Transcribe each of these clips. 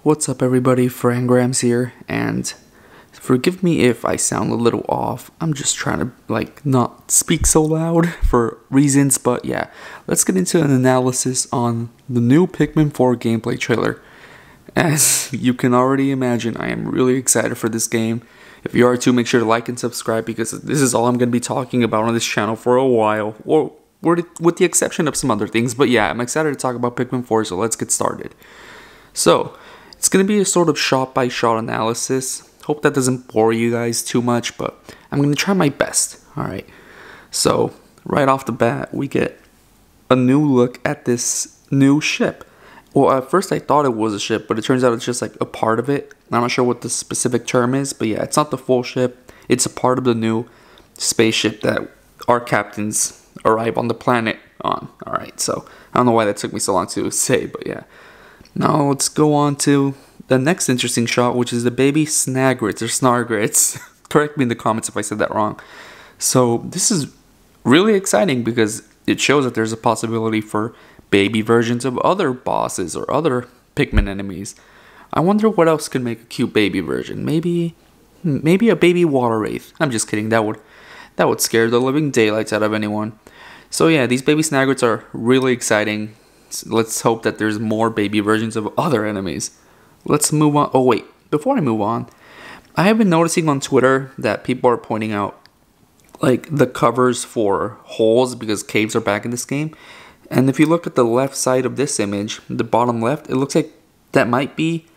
What's up everybody, Frangrams here, and forgive me if I sound a little off. I'm just trying to not speak so loud for reasons, but yeah. Let's get into an analysis on the new Pikmin 4 gameplay trailer. As you can already imagine, I am really excited for this game. If you are too, make sure to like and subscribe because this is all I'm going to be talking about on this channel for a while. Or with the exception of some other things, but yeah, I'm excited to talk about Pikmin 4, so let's get started. So, it's going to be a sort of shot-by-shot analysis. Hope that doesn't bore you guys too much, but I'm going to try my best. Alright, so right off the bat, we get a new look at this new ship. Well, at first I thought it was a ship, but it turns out it's just like a part of it. I'm not sure what the specific term is, but yeah, it's not the full ship. It's a part of the new spaceship that our captains arrive on the planet on. Alright, so I don't know why that took me so long to say, but yeah. Now let's go on to the next interesting shot, which is the baby Snaggarts or Snargrits. Correct me in the comments if I said that wrong. So this is really exciting because it shows that there's a possibility for baby versions of other bosses or other Pikmin enemies. I wonder what else could make a cute baby version. Maybe a baby water wraith. I'm just kidding. That would scare the living daylights out of anyone. So yeah, these baby Snaggarts are really exciting. Let's hope that there's more baby versions of other enemies. Let's move on. Oh wait, before I move on, I have been noticing on Twitter that people are pointing out like the covers for holes because caves are back in this game. And if you look at the left side of this image, the bottom left, it looks like that might be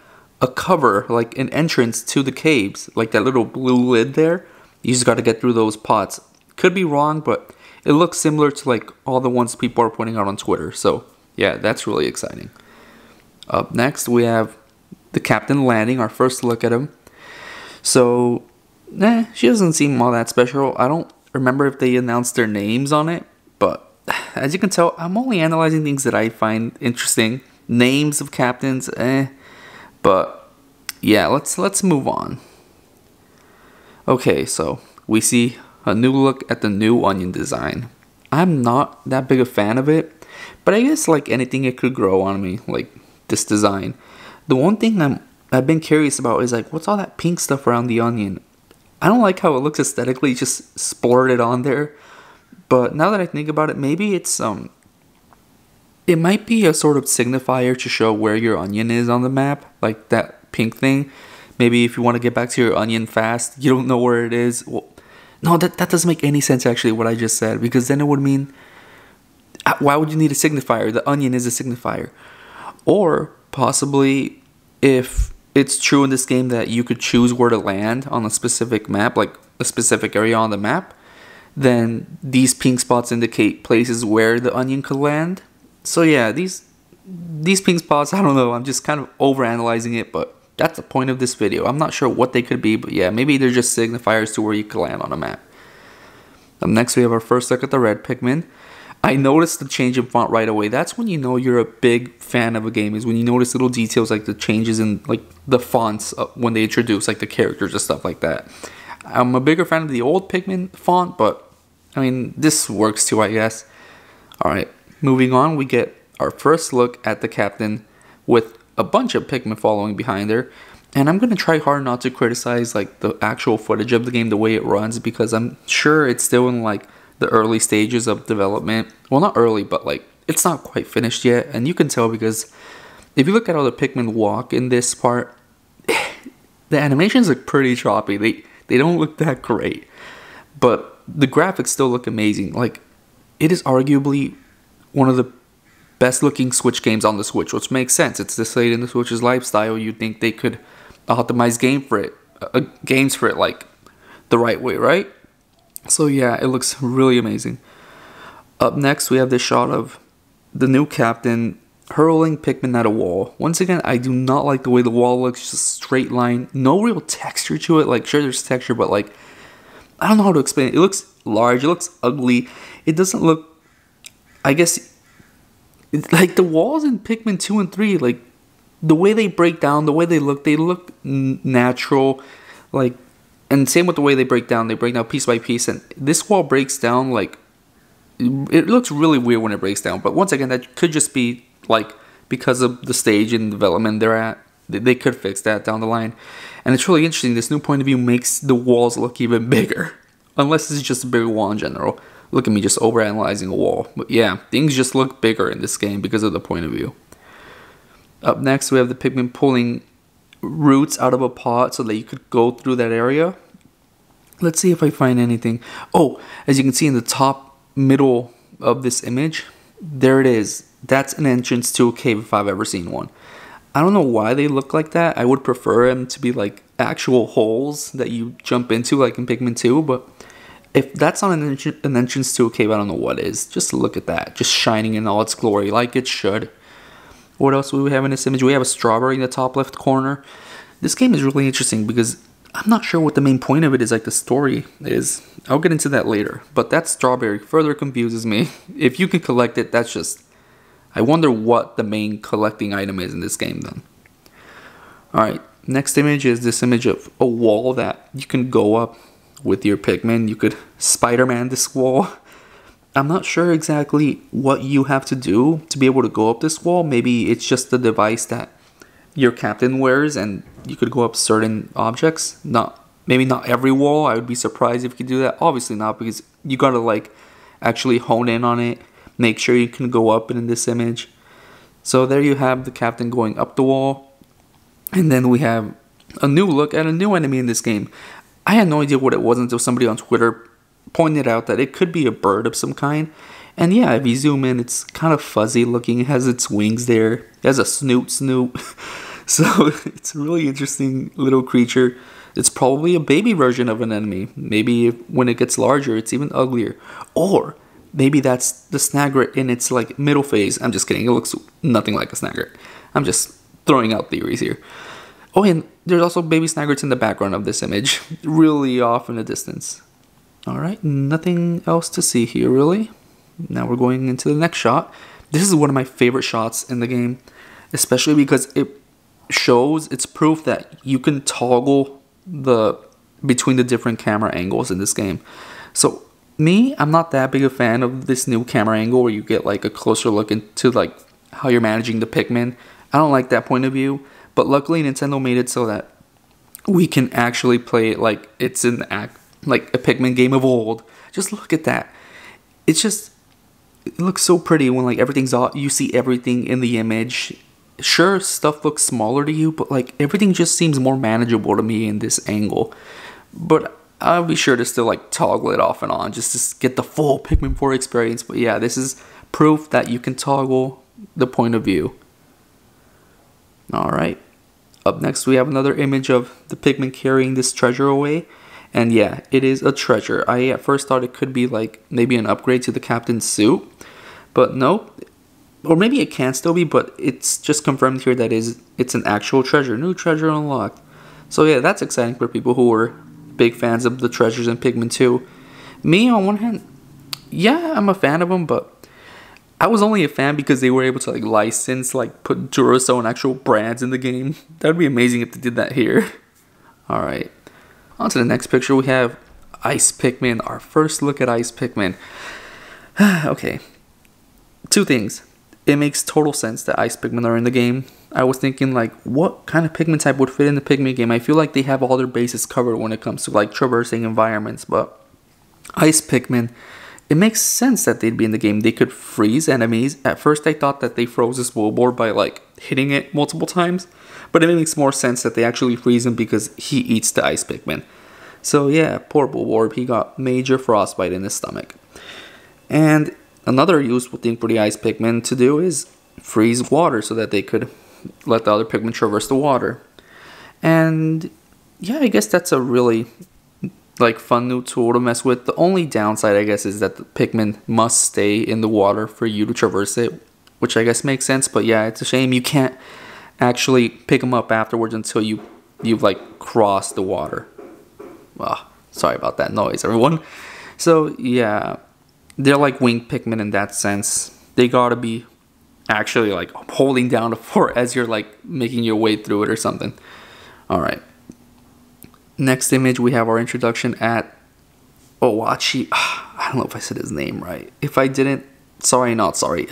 a cover, like an entrance to the caves, like that little blue lid there. You just got to get through those pots. Could be wrong, but it looks similar to like all the ones people are pointing out on Twitter. So yeah, that's really exciting. Up next, we have the captain landing, our first look at him. So, she doesn't seem all that special. I don't remember if they announced their names on it, but as you can tell, I'm only analyzing things that I find interesting. Names of captains, but yeah, let's move on. Okay, so we see a new look at the new onion design. I'm not that big a fan of it. But I guess like anything, it could grow on me, like this design. The one thing I've been curious about is like, what's all that pink stuff around the onion? I don't like how it looks aesthetically, just splurted on there. But now that I think about it, maybe it's it might be a sort of signifier to show where your onion is on the map, like that pink thing. Maybe if you want to get back to your onion fast, you don't know where it is. Well, no, that doesn't make any sense actually, what I just said, because then it would mean, why would you need a signifier? The onion is a signifier. Or possibly if it's true in this game that you could choose where to land on a specific map, like a specific area on the map, then these pink spots indicate places where the onion could land. So yeah, these pink spots, I don't know, I'm just kind of overanalyzing it, but that's the point of this video. I'm not sure what they could be, but yeah, maybe they're just signifiers to where you could land on a map. Next we have our first look at the red Pikmin. I noticed the change in font right away. That's when you know you're a big fan of a game, is when you notice little details like the changes in like the fonts when they introduce like the characters and stuff like that. I'm a bigger fan of the old Pikmin font, but I mean, this works too, I guess. Alright, moving on, we get our first look at the captain with a bunch of Pikmin following behind her. And I'm going to try hard not to criticize like the actual footage of the game, the way it runs, because I'm sure it's still in like the early stages of development. Well, not early, but like it's not quite finished yet, and you can tell because if you look at how the Pikmin walk in this part, the animations look pretty choppy. They don't look that great, but the graphics still look amazing. Like, it is arguably one of the best looking Switch games on the Switch, which makes sense. It's this late in the Switch's lifestyle. You'd think they could optimize games for it like the right way, right? So yeah, it looks really amazing. Up next, we have this shot of the new captain hurling Pikmin at a wall. Once again, I do not like the way the wall looks, just a straight line. No real texture to it. Like, sure, there's texture, but like, I don't know how to explain it. It looks large, it looks ugly. It doesn't look, I guess, like the walls in Pikmin 2 and 3, like, the way they break down, the way they look natural, like, and same with the way they break down piece by piece, and this wall breaks down like, it looks really weird when it breaks down, but once again, that could just be like because of the stage and development they're at. They could fix that down the line. And it's really interesting. This new point of view makes the walls look even bigger. Unless it's just a bigger wall in general. Look at me just overanalyzing a wall. But yeah, things just look bigger in this game because of the point of view. Up next, we have the Pikmin pulling roots out of a pot so that you could go through that area. Let's see if I find anything. Oh, as you can see in the top middle of this image, there it is. That's an entrance to a cave if I've ever seen one. I don't know why they look like that. I would prefer them to be like actual holes that you jump into like in Pikmin 2, but if that's not an entrance to a cave, I don't know what is. Just look at that. Just shining in all its glory like it should. What else do we have in this image? We have a strawberry in the top left corner. This game is really interesting because I'm not sure what the main point of it is, like the story is. I'll get into that later. But that strawberry further confuses me. If you can collect it, that's just... I wonder what the main collecting item is in this game then. Alright, next image is this image of a wall that you can go up with your Pikmin. You could Spider-Man this wall. I'm not sure exactly what you have to do to be able to go up this wall. Maybe it's just the device that your captain wears and you could go up certain objects. Maybe not every wall. I would be surprised if you could do that. Obviously not, because you gotta like actually hone in on it. Make sure you can go up in this image. So there you have the captain going up the wall. And then we have a new look at a new enemy in this game. I had no idea what it was until somebody on Twitter pointed out that it could be a bird of some kind. And yeah, if you zoom in, it's kind of fuzzy looking. It has its wings there. It has a snoot. So it's a really interesting little creature. It's probably a baby version of an enemy. Maybe when it gets larger, it's even uglier. Or maybe that's the Snaggart in its like middle phase. I'm just kidding. It looks nothing like a Snaggart. I'm just throwing out theories here. Oh, and there's also baby Snaggarts in the background of this image. Really off in the distance. Alright, nothing else to see here really. Now we're going into the next shot. This is one of my favorite shots in the game. Especially because it shows, it's proof that you can toggle between the different camera angles in this game. So me, I'm not that big a fan of this new camera angle where you get like a closer look into like how you're managing the Pikmin. I don't like that point of view, but luckily Nintendo made it so that we can actually play it like it's like a Pikmin game of old. Just look at that. It looks so pretty when like everything's all, you see everything in the image. Sure, stuff looks smaller to you, but like everything just seems more manageable to me in this angle. But I'll be sure to still like toggle it off and on just to get the full Pikmin 4 experience. But yeah, this is proof that you can toggle the point of view. Alright, up next we have another image of the Pikmin carrying this treasure away. And yeah, it is a treasure. I at first thought it could be like maybe an upgrade to the captain's suit. But no. Or maybe it can still be, but it's just confirmed here that it's an actual treasure. New treasure unlocked. So yeah, that's exciting for people who are big fans of the treasures in Pikmin 2. Me, on one hand, yeah, I'm a fan of them, but I was only a fan because they were able to like license, like put Duracell actual brands in the game. That'd be amazing if they did that here. Alright, on to the next picture. We have Ice Pikmin, our first look at Ice Pikmin. Okay, two things. It makes total sense that Ice Pikmin are in the game. I was thinking like, what kind of Pikmin type would fit in the Pikmin game? I feel like they have all their bases covered when it comes to like traversing environments, but Ice Pikmin, it makes sense that they'd be in the game. They could freeze enemies. At first I thought that they froze this Bulborb by like hitting it multiple times, but it makes more sense that they actually freeze him because he eats the Ice Pikmin. So yeah, poor Bulborb, he got major frostbite in his stomach. And another useful thing for the Ice Pikmin to do is freeze water so that they could let the other Pikmin traverse the water. And yeah, I guess that's a really like fun new tool to mess with. The only downside, I guess, is that the Pikmin must stay in the water for you to traverse it, which I guess makes sense. But yeah, it's a shame you can't actually pick them up afterwards until you've like crossed the water. Well, sorry about that noise, everyone. So yeah, they're like winged Pikmin in that sense. They gotta be actually like holding down the fort as you're like making your way through it or something. Alright. Next image, we have our introduction at Owachi. I don't know if I said his name right. If I didn't, sorry, not sorry.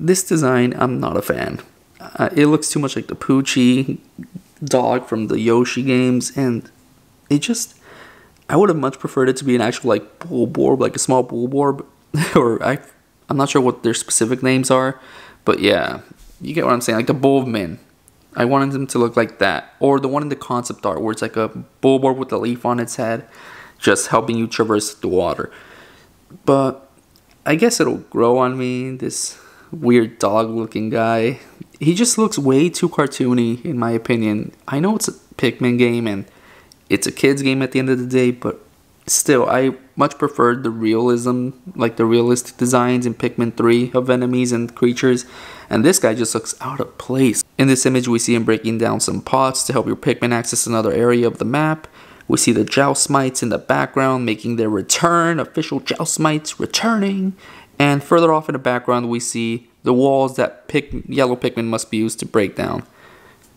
This design, I'm not a fan. It looks too much like the Poochie dog from the Yoshi games, and it just, I would have much preferred it to be an actual like Bulborb, like a small Bulborb, or I'm not sure what their specific names are, but yeah, you get what I'm saying, like the Bulbmin. I wanted them to look like that, or the one in the concept art where it's like a Bulborb with a leaf on its head, just helping you traverse the water. But I guess it'll grow on me, this weird dog looking guy. He just looks way too cartoony in my opinion. I know it's a Pikmin game and it's a kid's game at the end of the day, but still, I much preferred the realism, like the realistic designs in Pikmin 3 of enemies and creatures, and this guy just looks out of place. In this image, we see him breaking down some pots to help your Pikmin access another area of the map. We see the Joustmites in the background making their return, official Joustmites returning, and further off in the background, we see the walls that yellow Pikmin must be used to break down.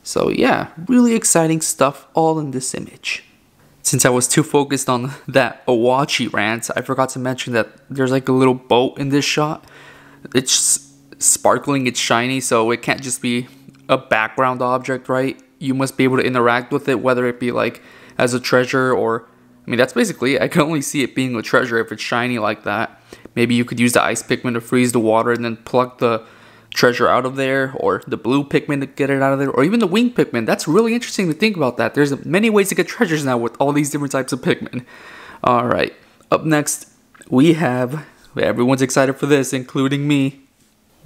So yeah, really exciting stuff all in this image. Since I was too focused on that Owachi rant, I forgot to mention that there's like a little boat in this shot. It's sparkling, it's shiny, so it can't just be a background object, right? You must be able to interact with it, whether it be like as a treasure or, I mean, that's basically it. I can only see it being a treasure if it's shiny like that. Maybe you could use the ice Pikmin to freeze the water and then pluck the treasure out of there, or the blue Pikmin to get it out of there, or even the winged Pikmin. That's really interesting to think about that. There's many ways to get treasures now with all these different types of Pikmin. Alright, up next, we have, everyone's excited for this, including me,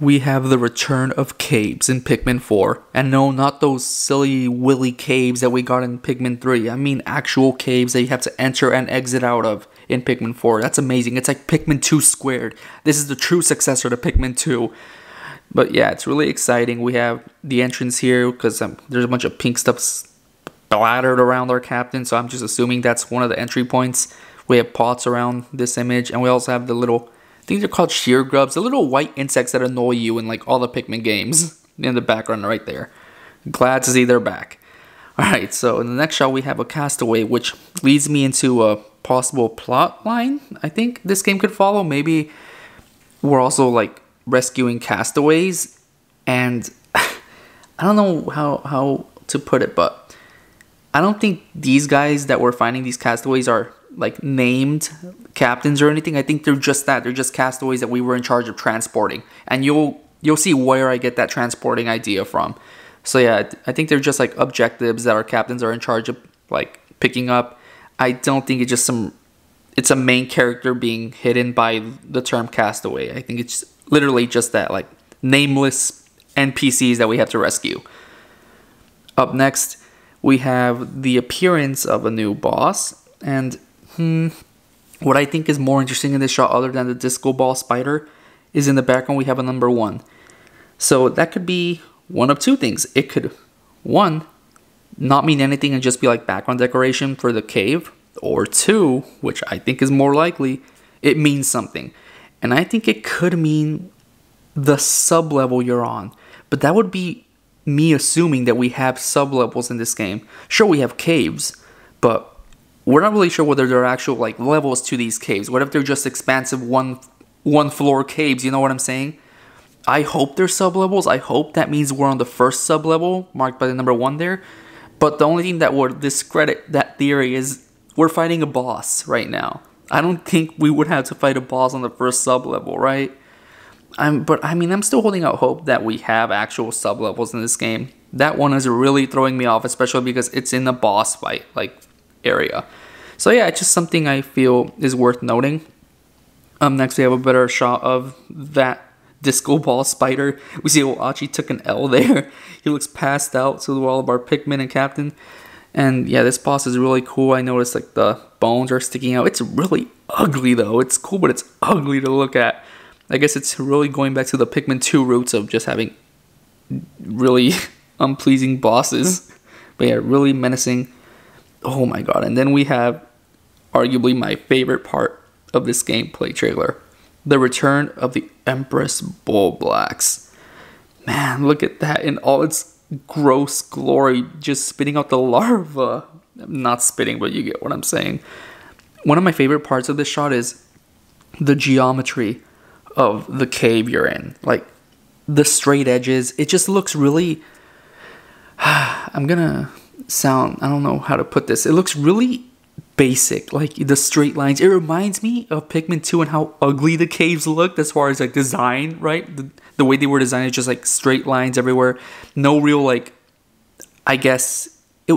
we have the return of caves in Pikmin 4. And no, not those silly willy caves that we got in Pikmin 3. I mean actual caves that you have to enter and exit out of in Pikmin 4. That's amazing. It's like Pikmin 2 squared. This is the true successor to Pikmin 2. But yeah, it's really exciting. We have the entrance here because there's a bunch of pink stuff splattered around our captain. So I'm just assuming that's one of the entry points. We have pots around this image. And we also have the little, I think they're called shear grubs. The little white insects that annoy you in like all the Pikmin games. In the background right there. Glad to see they're back. Alright, so in the next shot we have a Castaway, which leads me into a possible plot line I think this game could follow. Maybe we're also like rescuing castaways, and I don't know how to put it, but I don't think these guys that we're finding, these castaways, are like named captains or anything. I think they're just that. They're just castaways that we were in charge of transporting, and you'll see where I get that transporting idea from. So yeah, I think they're just like objectives that our captains are in charge of like picking up. I don't think it's just it's a main character being hidden by the term castaway. I think it's literally just that, like nameless NPCs that we have to rescue. Up next, we have the appearance of a new boss, and what I think is more interesting in this shot, other than the disco ball spider, is in the background we have a number 1. So that could be one of two things. It could, one, not mean anything and just be like background decoration for the cave, or two, which I think is more likely, it means something. And I think it could mean the sub-level you're on. But that would be me assuming that we have sub-levels in this game. Sure, we have caves, but we're not really sure whether there are actual like levels to these caves. What if they're just expansive one floor caves, you know what I'm saying? I hope they're sub-levels. I hope that means we're on the first sub-level, marked by the number 1 there. But the only thing that would discredit that theory is we're fighting a boss right now. I don't think we would have to fight a boss on the first sub-level, right? But I mean, I'm still holding out hope that we have actual sub-levels in this game. That one is really throwing me off, especially because it's in the boss fight like area. So yeah, it's just something I feel is worth noting. Next we have a better shot of that disco ball spider. We see Owachi took an L there. He looks passed out, so do all of our Pikmin and Captain. And yeah, this boss is really cool. I noticed like the bones are sticking out. It's really ugly though. It's cool, but it's ugly to look at. I guess it's really going back to the Pikmin 2 roots of just having really unpleasing bosses. But yeah, really menacing. Oh my god. And then we have arguably my favorite part of this gameplay trailer. The return of the Empress Bullblacks. Man, look at that in all its gross glory, just spitting out the larva. Not spitting, but you get what I'm saying. One of my favorite parts of this shot is the geometry of the cave you're in. Like, the straight edges. It just looks really, I'm gonna sound, I don't know how to put this. It looks really basic, like the straight lines. It reminds me of Pikmin 2 and how ugly the caves looked as far as like design, right? The way they were designed is just like straight lines everywhere. No real like, I guess,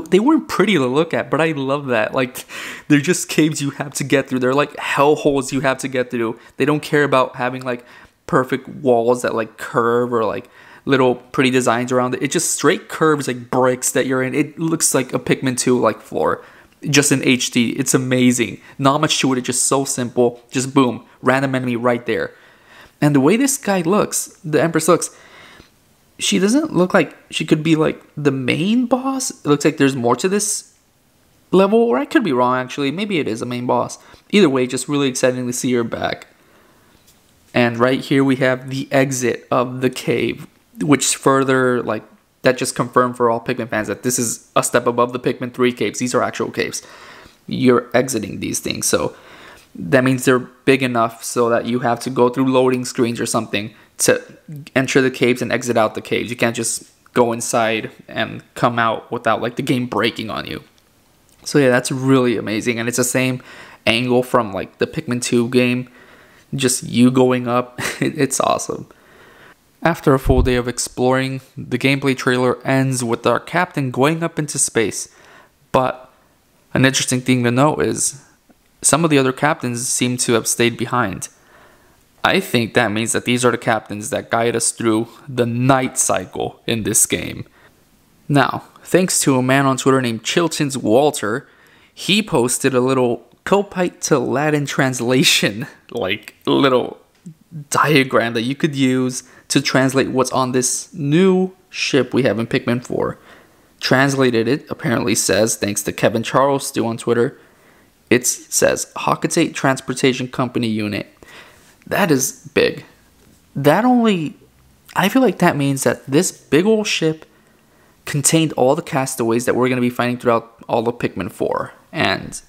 they weren't pretty to look at, but I love that. Like, they're just caves you have to get through. They're like hell holes you have to get through. They don't care about having like perfect walls that like curve or like little pretty designs around it. It's just straight curves like bricks that you're in. It looks like a Pikmin 2 like floor, just in HD. It's amazing. Not much to it. It's just so simple. Just boom, random enemy right there. And the way this guy looks, the Empress looks, she doesn't look like she could be like the main boss. It looks like there's more to this level, or I could be wrong actually. Maybe it is a main boss. Either way, just really exciting to see her back. And right here we have the exit of the cave, which further, like, that just confirmed for all Pikmin fans that this is a step above the Pikmin 3 caves. These are actual caves. You're exiting these things, so that means they're big enough so that you have to go through loading screens or something to enter the caves and exit out the caves. You can't just go inside and come out without like the game breaking on you. So yeah, that's really amazing, and it's the same angle from like the Pikmin 2 game, just you going up. It's awesome. After a full day of exploring, the gameplay trailer ends with our captain going up into space. But an interesting thing to note is some of the other captains seem to have stayed behind. I think that means that these are the captains that guide us through the night cycle in this game. Now, thanks to a man on Twitter named Chilton's Walter, he posted a little Copite to Latin translation, like little diagram that you could use to translate what's on this new ship we have in Pikmin 4. Translated, it apparently says, thanks to Kevin Charles Stu on Twitter, it says Hockatate Transportation Company Unit. That is big. I feel like that means that this big old ship contained all the castaways that we're going to be finding throughout all of Pikmin 4. And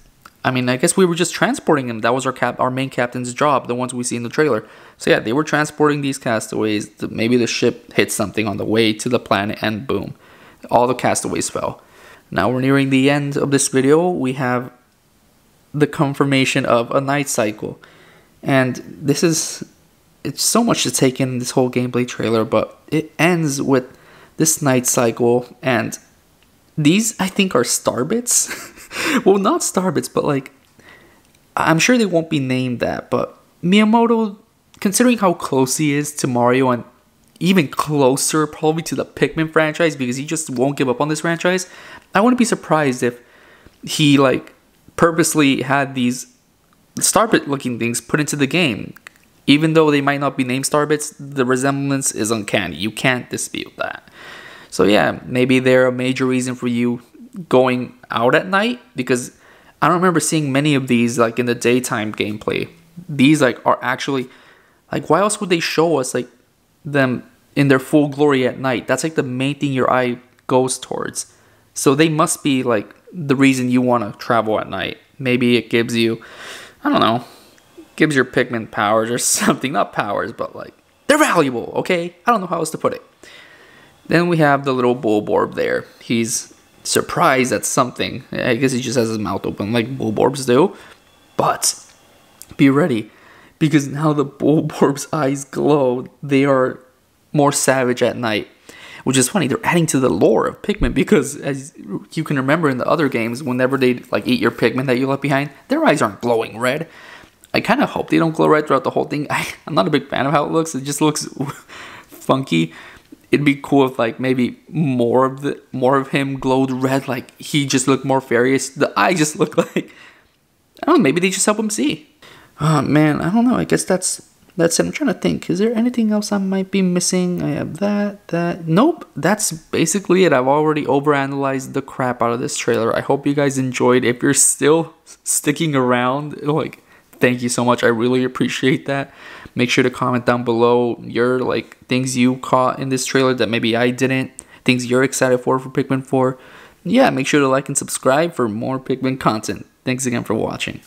I mean, I guess we were just transporting them. That was our main captain's job, the ones we see in the trailer. So yeah, they were transporting these castaways. Maybe the ship hit something on the way to the planet and boom, all the castaways fell. Now we're nearing the end of this video. We have the confirmation of a night cycle. And it's so much to take in this whole gameplay trailer, but it ends with this night cycle, and these I think are starbits. Well, not starbits, but like, I'm sure they won't be named that, but Miyamoto, considering how close he is to Mario and even closer probably to the Pikmin franchise, because he just won't give up on this franchise, I wouldn't be surprised if he like purposely had these starbit looking things put into the game. Even though they might not be named starbits, the resemblance is uncanny. You can't dispute that. So yeah, maybe they're a major reason for you going out at night, because I don't remember seeing many of these like in the daytime gameplay. These like are actually like, why else would they show us like them in their full glory at night? That's like the main thing your eye goes towards. So they must be like the reason you want to travel at night. Maybe it gives you, I don't know, gives your Pikmin powers or something. Not powers, but like, they're valuable, okay? I don't know how else to put it. Then we have the little Bulborb there. He's surprised at something. I guess he just has his mouth open like Bulborbs do. But be ready, because now the Bulborb's eyes glow. They are more savage at night. Which is funny, they're adding to the lore of Pikmin, because as you can remember in the other games, whenever they like eat your Pikmin that you left behind, their eyes aren't glowing red. I kind of hope they don't glow red throughout the whole thing. I'm not a big fan of how it looks. It just looks funky. It'd be cool if like maybe more of him glowed red, like he just looked more furious. The eye just looked like, I don't know, maybe they just help him see. Oh man, I don't know. I guess that's it. I'm trying to think. Is there anything else I might be missing? I have that. Nope. That's basically it. I've already overanalyzed the crap out of this trailer. I hope you guys enjoyed. If you're still sticking around, like, thank you so much. I really appreciate that. Make sure to comment down below your like things you caught in this trailer that maybe I didn't. Things you're excited for Pikmin 4. Yeah, make sure to like and subscribe for more Pikmin content. Thanks again for watching.